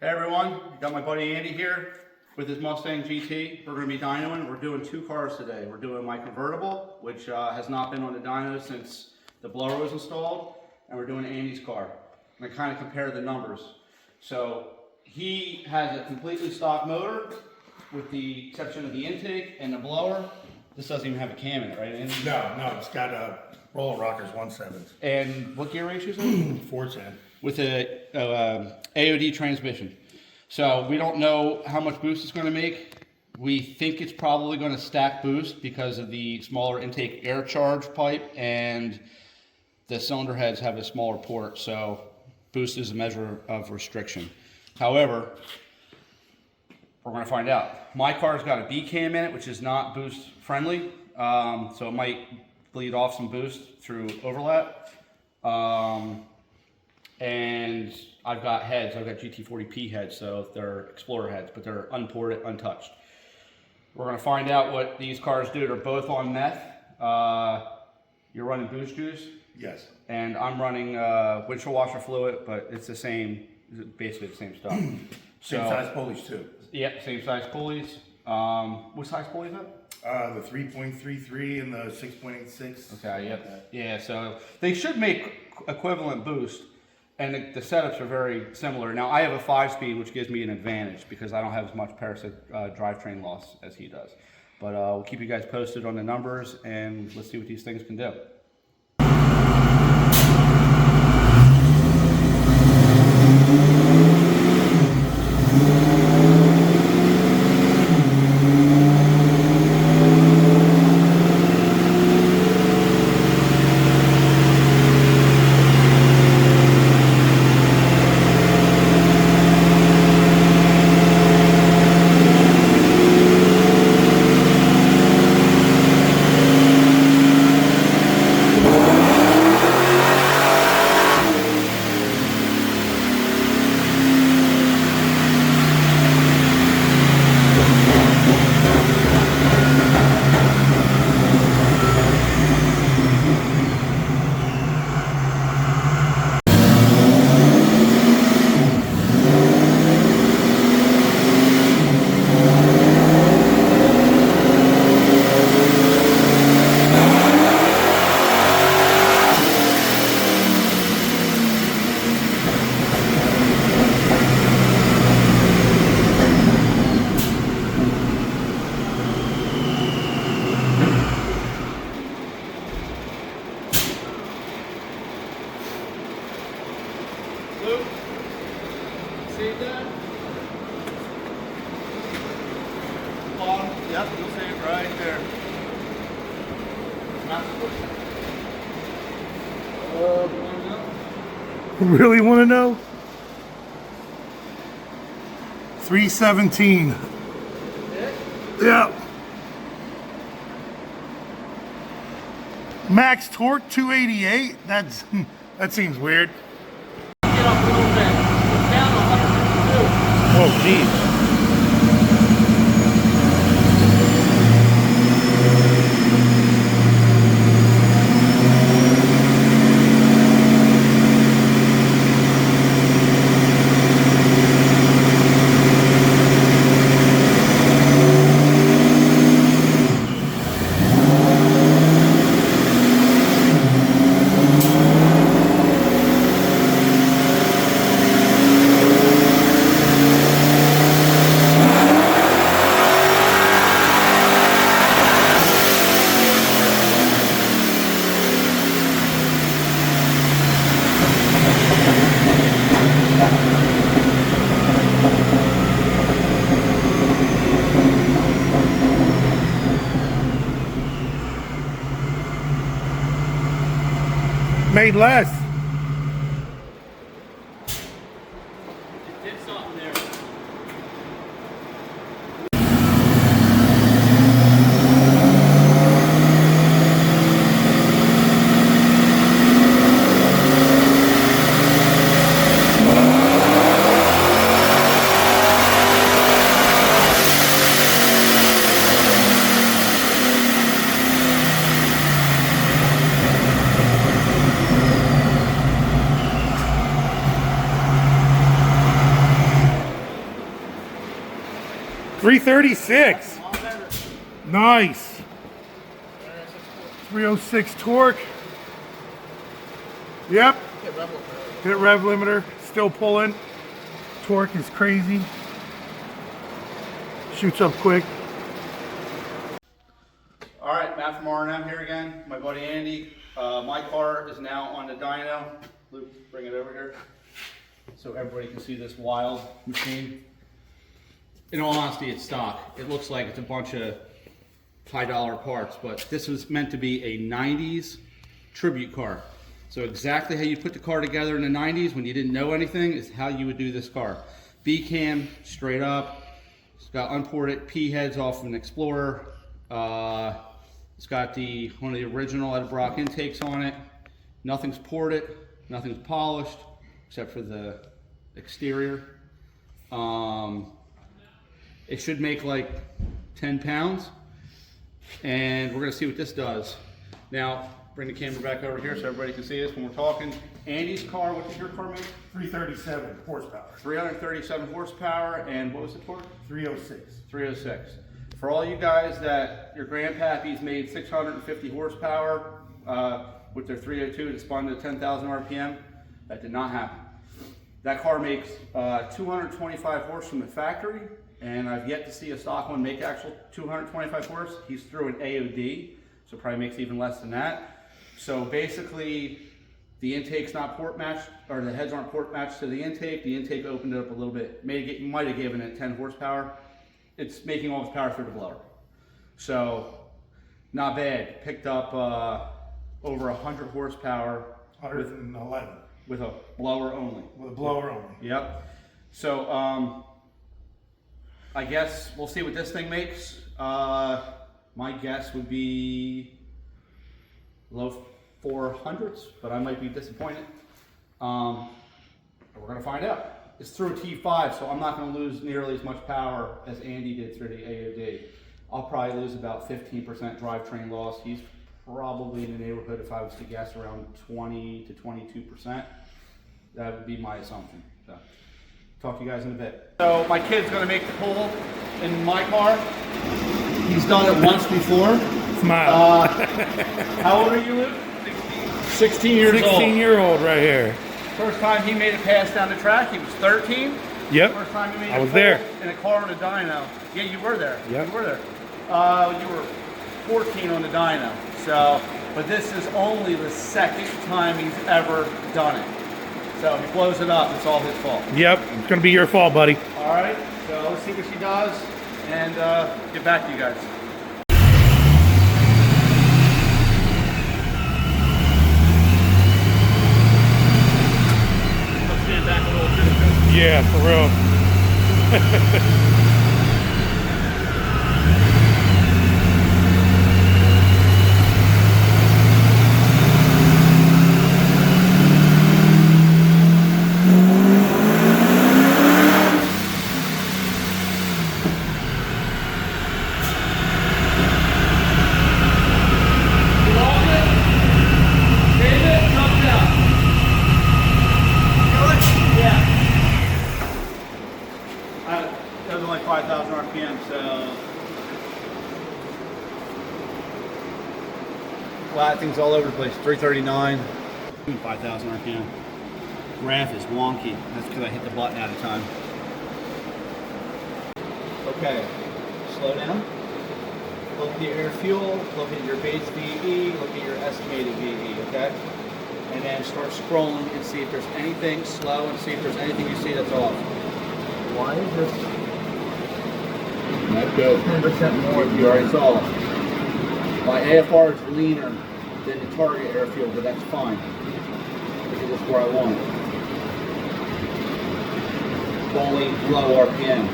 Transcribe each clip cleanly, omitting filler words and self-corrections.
Hey everyone, got my buddy Andy here with his Mustang GT. We're going to be dynoing. We're doing two cars today. We're doing my convertible, which has not been on the dyno since the blower was installed, and we're doing Andy's car. I'm going to kind of compare the numbers. So he has a completely stock motor with the exception of the intake and the blower. This doesn't even have a cam in it, right, Andy? No, it's got a roller rockers 1.7. And what gear ratio is it? 410. With a AOD transmission. So we don't know how much boost it's going to make. We think it's probably going to stack boost because of the smaller intake air charge pipe, and the cylinder heads have a smaller port, so boost is a measure of restriction. However, we're going to find out. My car's got a B cam in it, which is not boost friendly, so it might bleed off some boost through overlap. And I've got heads. I've got GT40P heads, so they're Explorer heads, but they're unported, untouched. We're going to find out what these cars do. They're both on meth. You're running boost juice? Yes. And I'm running windshield washer fluid, but it's the same, basically the same stuff. Same size pulleys too. Yeah, same size pulleys. What size pulley is that? The 3.33 and the 6.86. Okay, yep. Yeah, so they should make equivalent boost, and the setups are very similar. Now, I have a 5-speed, which gives me an advantage because I don't have as much parasitic drivetrain loss as he does. But we'll keep you guys posted on the numbers, and let's see what these things can do. Luke, see that? Bottom, yep, you'll see it right there. Really want to know? 317. Yeah. Max torque 288. That seems weird. Get up a little bit. Down 152. Oh, geez. Made less. Did something there. 336. Nice. 306 torque. Yep. Hit rev limiter. Still pulling. Torque is crazy. Shoots up quick. All right, Matt from R&M here again. My buddy Andy. My car is now on the dyno. Luke, bring it over here so everybody can see this wild machine. In all honesty, it's stock. It looks like it's a bunch of high dollar parts, but this was meant to be a 90s tribute car. So exactly how you put the car together in the 90s when you didn't know anything is how you would do this car. B-cam, straight up. It's got unported P heads off of an Explorer. It's got one of the original Edelbrock intakes on it. Nothing's ported, nothing's polished, except for the exterior. It should make like 10 pounds. And we're gonna see what this does. Now, bring the camera back over here so everybody can see this when we're talking. Andy's car, what did your car make? 337 horsepower. 337 horsepower, and what was the torque? 306. 306. For all you guys that your grandpappies made 650 horsepower with their 302 that spun to 10,000 RPM, that did not happen. That car makes 225 horse from the factory, and I've yet to see a stock one make actual 225 horse. He's through an AOD, so probably makes even less than that. So basically, the intake's not port matched, or the heads aren't port matched to the intake. The intake opened it up a little bit. Might have given it 10 horsepower. It's making all its power through the blower. So, not bad. Picked up over 100 horsepower 111. with a blower only. With a blower only. Yep. So, I guess we'll see what this thing makes. My guess would be low 400s, but I might be disappointed. But we're gonna find out. It's through a T5, so I'm not gonna lose nearly as much power as Andy did through the AOD. I'll probably lose about 15% drivetrain loss. He's probably in the neighborhood, if I was to guess, around 20 to 22%. That would be my assumption. So, talk to you guys in a bit. So my kid's gonna make the pull in my car. He's done it once before. Smile. How old are you, Luke? 16 years old. 16-year-old right here. First time he made a pass down the track, he was 13. Yep. First time he made I was there. in a car on a dyno. Yeah, you were there. Yep. You were there. You were 14 on the dyno. So, but this is only the second time he's ever done it. So he blows it up. It's all his fault. Yep. It's gonna be your fault, buddy. All right. So let's see what she does, and get back to you guys. Yeah, for real. That was only 5,000 RPM, so well, that thing's all over the place. 339, 5,000 RPM. Graph is wonky. That's because I hit the button at a time. Okay, slow down. Look at your air fuel. Look at your base VE. Look at your estimated VE. Okay, and then start scrolling and see if there's anything slow and see if there's anything you see that's off. Why is this? I'd go 10% more if you already saw it. My AFR is leaner than the target air fuel, but that's fine. Because it's where I want it. Only low RPM.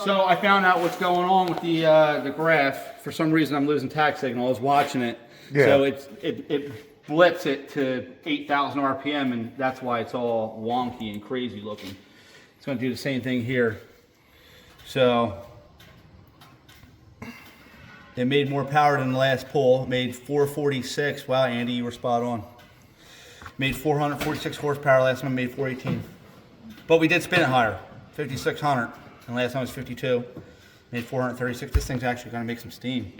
So I found out what's going on with the graph. For some reason, I'm losing tach signal. I was watching it, so it blitz it to 8,000 RPM, and that's why it's all wonky and crazy looking. It's going to do the same thing here. So it made more power than the last pull. It made 446. Wow, Andy, you were spot on. Made 446 horsepower. Last time made 418. But we did spin it higher, 5,600. And last time was 52, made 436. This thing's actually gonna make some steam.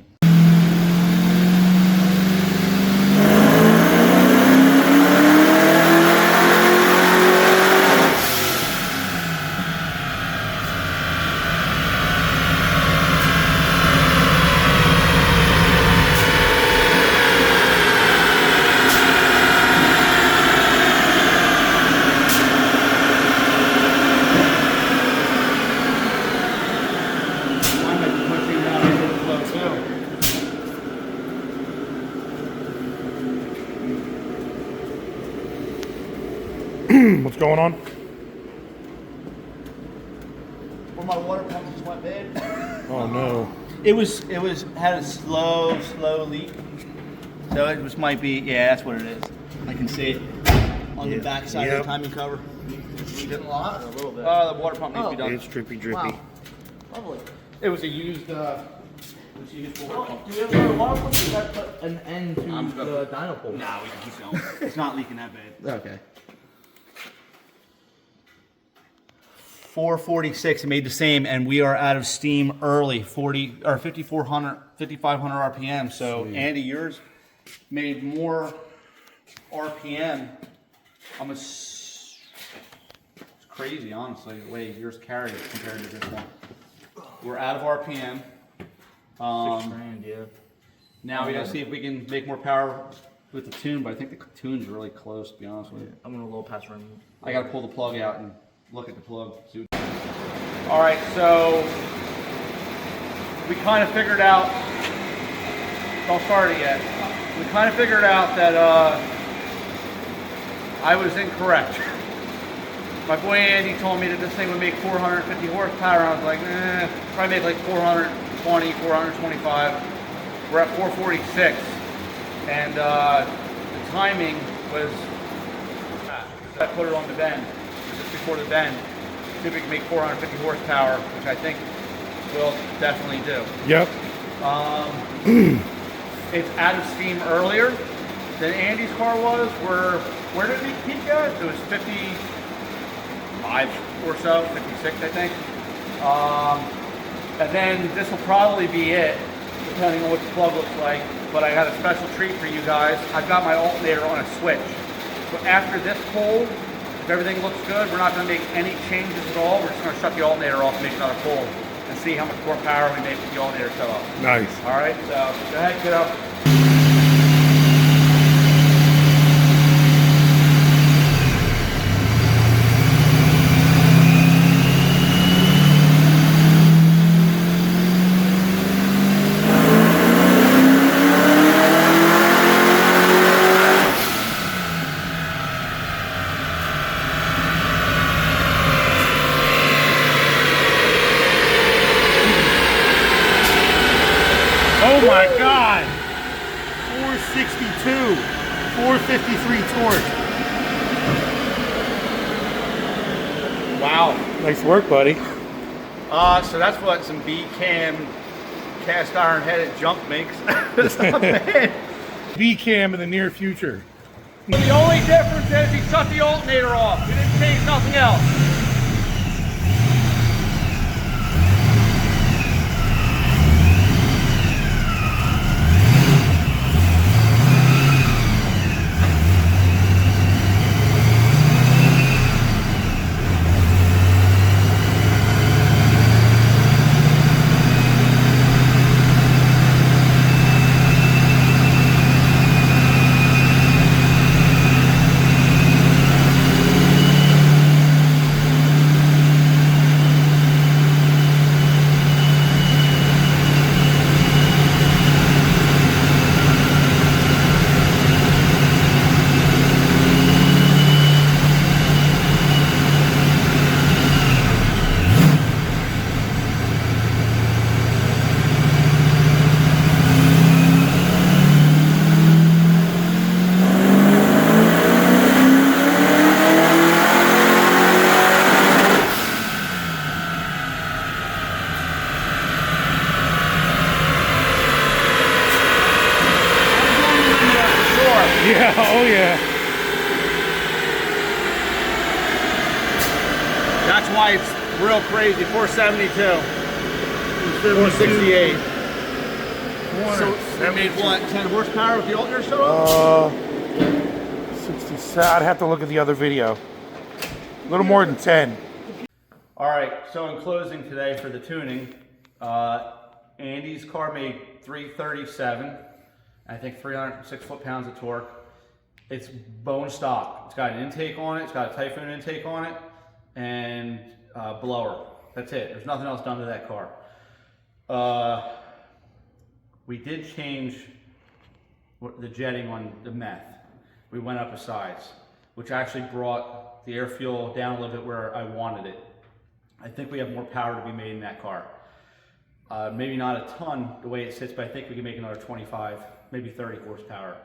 What's going on? Well, my water pump just went bad. Oh no. It had a slow leak. So it just might be, yeah, that's what it is. I can see it on the back side of the timing cover. You did a lot or a little bit? The water pump needs to be done. It's drippy. Wow. Lovely. It was a used water pump. Do you have a water pump? You got to put an end to the dyno pole. Nah, we can keep going. It's not leaking that bad. Okay. 446, it made the same, and we are out of steam early, 5,500 RPM. So sweet. Andy, yours made more RPM. It's crazy, honestly, the way yours carried it compared to this one. We're out of RPM. 6 grand, yeah. Now we gotta see if we can make more power with the tune, but I think the tune's really close, to be honest with you. I'm gonna low pass run. I gotta pull the plug out and look at the plug. All right, so we kind of figured out, don't start it yet. We kind of figured out that I was incorrect. My boy Andy told me that this thing would make 450 horsepower. I was like, probably make like 420, 425. We're at 446. And the timing was, I put it on the bend, just before the bend. See if we can make 450 horsepower, which I think we'll definitely do. Yep. It's out of steam earlier than Andy's car was. Where did we peak at? It was 55 or so, 56 I think. And then this will probably be it, depending on what the plug looks like. But I got a special treat for you guys. I've got my alternator on a switch. So after this pull, if everything looks good, we're not going to make any changes at all. We're just going to shut the alternator off and make another pull and see how much more power we make with the alternator shut off. Nice. All right, so go ahead, get up. Oh my God! 462, 453 torque. Wow. Nice work, buddy. So that's what some B-cam cast iron headed junk makes. It's not bad. B-cam in the near future. The only difference is he shut the alternator off. We didn't change nothing else. Yeah, oh yeah. That's why it's real crazy. 472. 468. So we made what, 10 horsepower with the alternator shut off? 67. I'd have to look at the other video. A little more than 10. All right, so in closing today for the tuning, Andy's car made 337, I think 306 foot-pounds of torque. It's bone stock. It's got an intake on it, it's got a Typhoon intake on it, and blower. That's it. There's nothing else done to that car. We did change the jetting on the meth. We went up a size, which actually brought the air fuel down a little bit where I wanted it. I think we have more power to be made in that car. Maybe not a ton the way it sits, but I think we can make another 25, maybe 30 horsepower.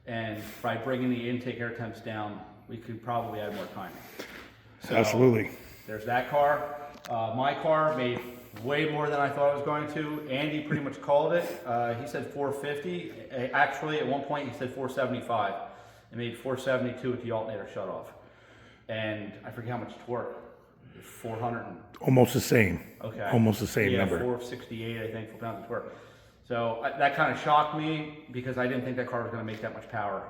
And by bringing the intake air temps down, we could probably add more time. So Absolutely. there's that car. My car made way more than I thought it was going to. Andy pretty much called it. He said 450. Actually, at one point he said 475. It made 472 with the alternator shut off. And I forget how much torque. 400. Almost the same. Okay. Almost the same number. 468, I think, foot-pounds of torque. So that kind of shocked me because I didn't think that car was going to make that much power.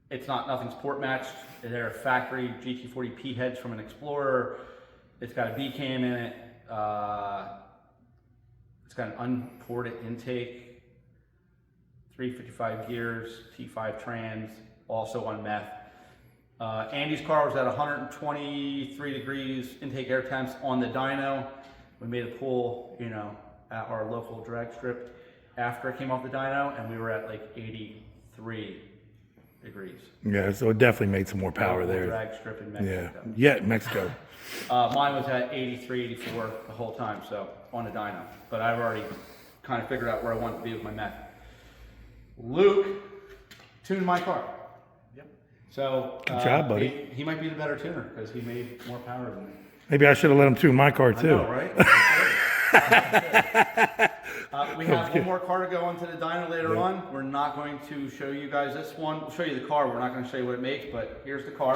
It's nothing's port matched. They're factory GT40P heads from an Explorer. It's got a B-cam in it. It's got an unported intake, 355 gears, T5 trans, also on meth. Andy's car was at 123 degrees intake air temps on the dyno. We made a pull, at our local drag strip after it came off the dyno, and we were at like 83 degrees. Yeah, so it definitely made some more power Local there. drag strip in Mexico. Yeah, Mexico. Mine was at 83, 84 the whole time, so on the dyno. But I've already kind of figured out where I want to be with my meth. Luke tuned my car. So Good job, buddy. He might be the better tuner because he made more power than me. Maybe I should have let him tune my car I too. know, right? We have one more car to go onto the dyno later on. We're not going to show you guys this one. We'll show you the car. We're not going to show you what it makes, but here's the car.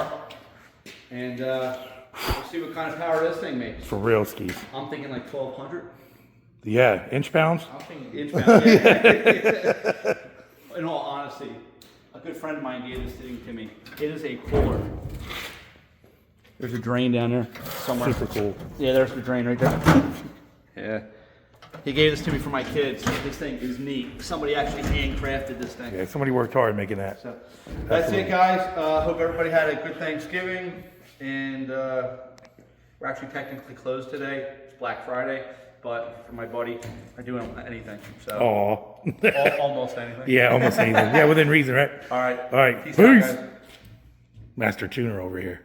And we'll see what kind of power this thing makes. For real, skis. I'm thinking like 1,200. Yeah, inch pounds? I'm thinking inch pounds. Yeah. In all honesty, a good friend of mine gave this thing to me. It is a cooler. There's a drain down there somewhere. Super cool. Yeah, there's the drain right there. Yeah. He gave this to me for my kids. This thing is neat. Somebody actually handcrafted this thing. Yeah, somebody worked hard making that. So that's it, guys. Hope everybody had a good Thanksgiving. And we're actually technically closed today. It's Black Friday. But for my buddy, I do anything. So almost anything. Yeah, almost anything. Yeah, within reason, right? All right. All right. Peace Peace. out, guys. Master tuner over here.